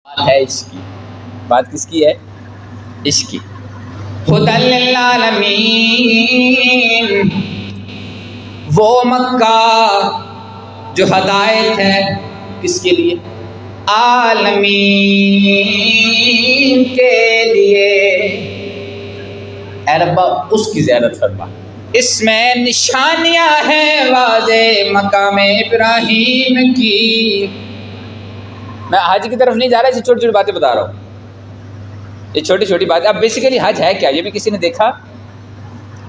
بات ہے عشق کی. بات کس کی ہے؟ عشق کی. ہدی للعالمین، وہ مکہ جو ہدایت ہے کس کے لیے؟ عالمین کے لیے. اے ربا اس کی زیارت فرما. اس میں نشانیاں ہیں واضح مقام ابراہیم کی. میں حج کی طرف نہیں جا رہا، اسے چھوٹی چھوٹی باتیں بتا رہا ہوں. یہ چھوٹی چھوٹی باتیں. اب بیسیکلی حج ہے کیا؟ یہ بھی کسی نے دیکھا؟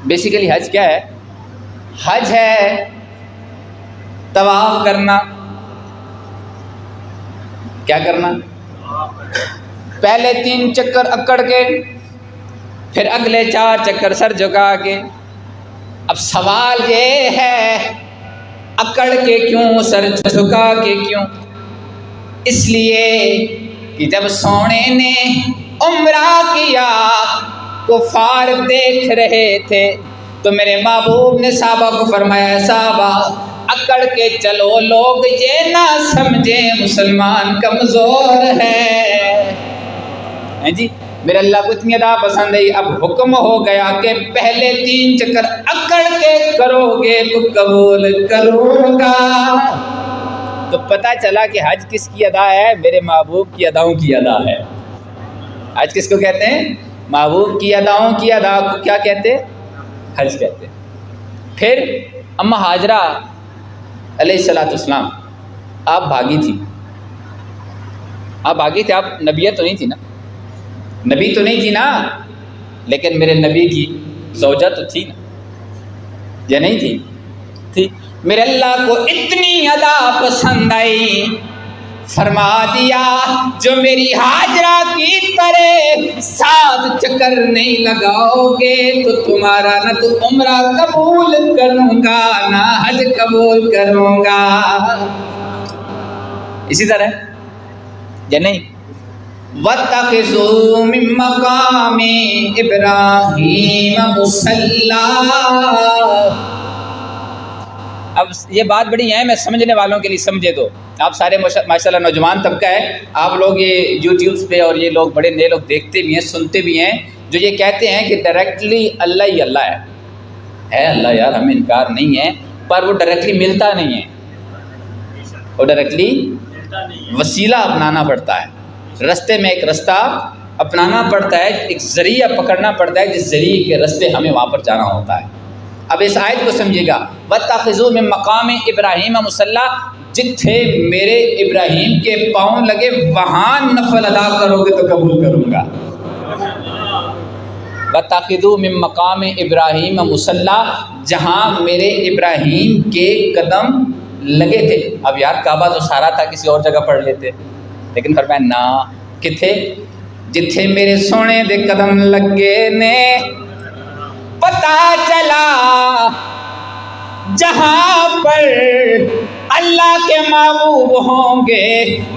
بیسیکلی حج کیا ہے؟ حج ہے طواف کرنا. کیا کرنا؟ پہلے 3 چکر اکڑ کے، پھر اگلے 4 چکر سر جھکا کے. اب سوال یہ ہے اکڑ کے کیوں، سر جھکا کے کیوں؟ اس لیے کہ جب سونے نے عمرہ کیا کفار دیکھ رہے تھے تو میرے محبوب نے صحابہ کو فرمایا صحابہ اکڑ کے چلو، لوگ یہ نہ سمجھیں مسلمان کمزور ہے. جی میرے اللہ کو اتنی ادا پسند ہے. اب حکم ہو گیا کہ پہلے 3 چکر اکڑ کے کرو گے تو قبول کروں گا. تو پتہ چلا کہ حج کس کی ادا ہے؟ میرے محبوب کی اداؤں کی ادا ہے. حج کس کو کہتے ہیں؟ محبوب کی اداؤں کی ادا کو کیا کہتے؟ حج کہتے ہیں. پھر اما ہاجرہ علیہ السلام آپ بھاگی تھی. آپ بھاگی تھی، آپ نبیت تو نہیں تھی نا، نبی تو نہیں تھی نا، لیکن میرے نبی کی زوجہ تو تھی نا، یا نہیں تھی؟ تھی. میرے اللہ کو اتنی ادا پسند آئی، فرما دیا جو میری ہاجرہ کی طرح 7 چکر نہیں لگاؤ گے تو تمہارا نہ تو عمرہ قبول کروں گا نہ حج قبول کروں گا. اسی طرح یا نہیں؟ وَاتَّخِذُوا مِن مَّقَامِ إِبْرَاهِيمَ مُصَلًّى. اب یہ بات بڑی ہے، میں سمجھنے والوں کے لیے سمجھے تو. آپ سارے ماشاءاللہ نوجوان طبقہ ہے، آپ لوگ یہ یوٹیوبس پہ اور یہ لوگ بڑے نئے لوگ دیکھتے بھی ہیں، سنتے بھی ہیں، جو یہ کہتے ہیں کہ ڈائریکٹلی اللہ ہی اللہ ہے. اللہ یار، ہمیں انکار نہیں ہے، پر وہ ڈائریکٹلی ملتا نہیں ہے. وہ ڈائریکٹلی وسیلہ اپنانا پڑتا ہے، رستے میں ایک رستہ اپنانا پڑتا ہے، ایک ذریعہ پکڑنا پڑتا ہے جس ذریعے کے رستے ہمیں وہاں پر جانا ہوتا ہے. اب اس آیت کو سمجھیے گا، وَاتَّخِذُوا مِن مَّقَامِ إِبْرَاهِيمَ مُصَلًّى، جتھے میرے ابراہیم کے پاؤں لگے وہاں نفل ادا کرو گے تو قبول کروں گا. وَاتَّخِذُوا مِن مَّقَامِ إِبْرَاهِيمَ مُصَلًّى، جہاں میرے ابراہیم کے قدم لگے تھے. اب یار کعبہ تو سارا تھا، کسی اور جگہ پڑھ لیتے، لیکن فرمایا نا، کتھے؟ جتھے میرے سونے دے قدم لگے نے. پتہ چلا جہاں پر اللہ کے محبوب ہوں گے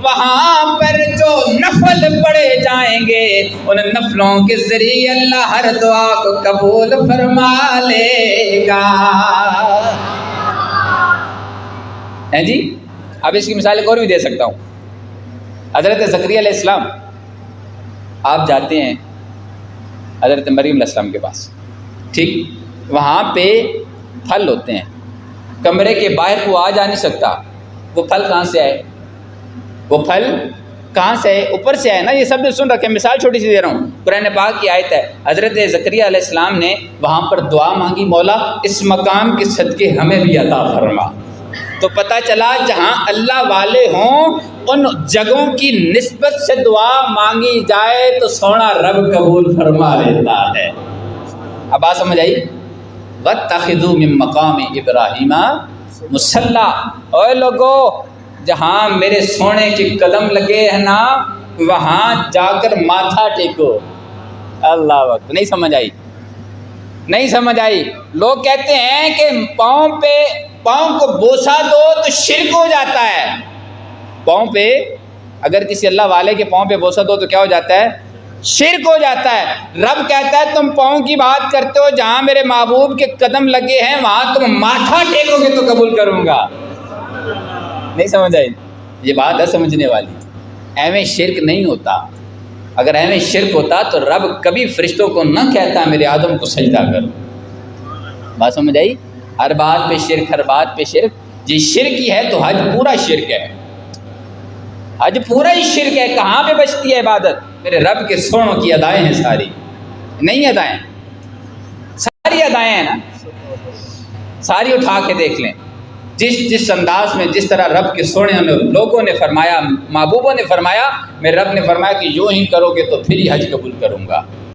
وہاں پر جو نفل پڑھے جائیں گے ان نفلوں کے ذریعے اللہ ہر دعا کو قبول فرما لے گا. ہیں جی؟ اب اس کی مثال ایک اور بھی دے سکتا ہوں. حضرت زکریا علیہ السلام، آپ جاتے ہیں حضرت مریم علیہ السلام کے پاس، ٹھیک؟ وہاں پہ پھل ہوتے ہیں، کمرے کے باہر کو آ جا نہیں سکتا. وہ پھل کہاں سے آئے؟ وہ پھل کہاں سے آئے؟ اوپر سے آئے نا. یہ سب نے سن رکھے. مثال چھوٹی سی دے رہا ہوں، قرآن پاک کی آیت ہے. حضرت زکریا علیہ السلام نے وہاں پر دعا مانگی، مولا اس مقام کے صدقے ہمیں بھی عطا فرما. تو پتہ چلا جہاں اللہ والے ہوں ان جگہوں کی نسبت سے دعا مانگی جائے تو سونا رب قبول فرما لیتا ہے. اب بات سمجھ آئی؟ وَاتَّخِذُوا مِن مَّقَامِ إِبْرَاهِيمَ مُصَلًّى. اے لوگو، جہاں میرے سونے کے قدم لگے ہیں نا وہاں جا کر ماتھا ٹیکو. اللہ وقت نہیں سمجھ آئی؟ نہیں سمجھ آئی؟ لوگ کہتے ہیں کہ پاؤں کو بوسہ دو تو شرک ہو جاتا ہے. پاؤں پہ اگر کسی اللہ والے کے پاؤں پہ بوسہ دو تو کیا ہو جاتا ہے؟ شرک ہو جاتا ہے. رب کہتا ہے تم پاؤں کی بات کرتے ہو، جہاں میرے محبوب کے قدم لگے ہیں وہاں تم ماتھا ٹیکو گے تو قبول کروں گا. نہیں سمجھ آئی؟ یہ بات ہے سمجھنے والی. ایویں شرک نہیں ہوتا. اگر ایویں شرک ہوتا تو رب کبھی فرشتوں کو نہ کہتا میرے آدم کو سجدہ کرو. بات سمجھ آئی؟ ہر بات پہ شرک، ہر بات پہ شرک. جی شرک ہی ہے تو حج پورا شرک ہے، حج پورا ہی شرک ہے. کہاں پہ بچتی ہے عبادت؟ میرے رب کے سونوں کی ادائیں ہیں ساری. نہیں ادائیں، ساری ادائیں ہیں نا، ساری اٹھا کے دیکھ لیں. جس انداز میں جس طرح رب کے سونے نے لوگوں نے فرمایا، محبوبوں نے فرمایا، میرے رب نے فرمایا کہ یوں ہی کرو گے تو پھر ہی حج قبول کروں گا.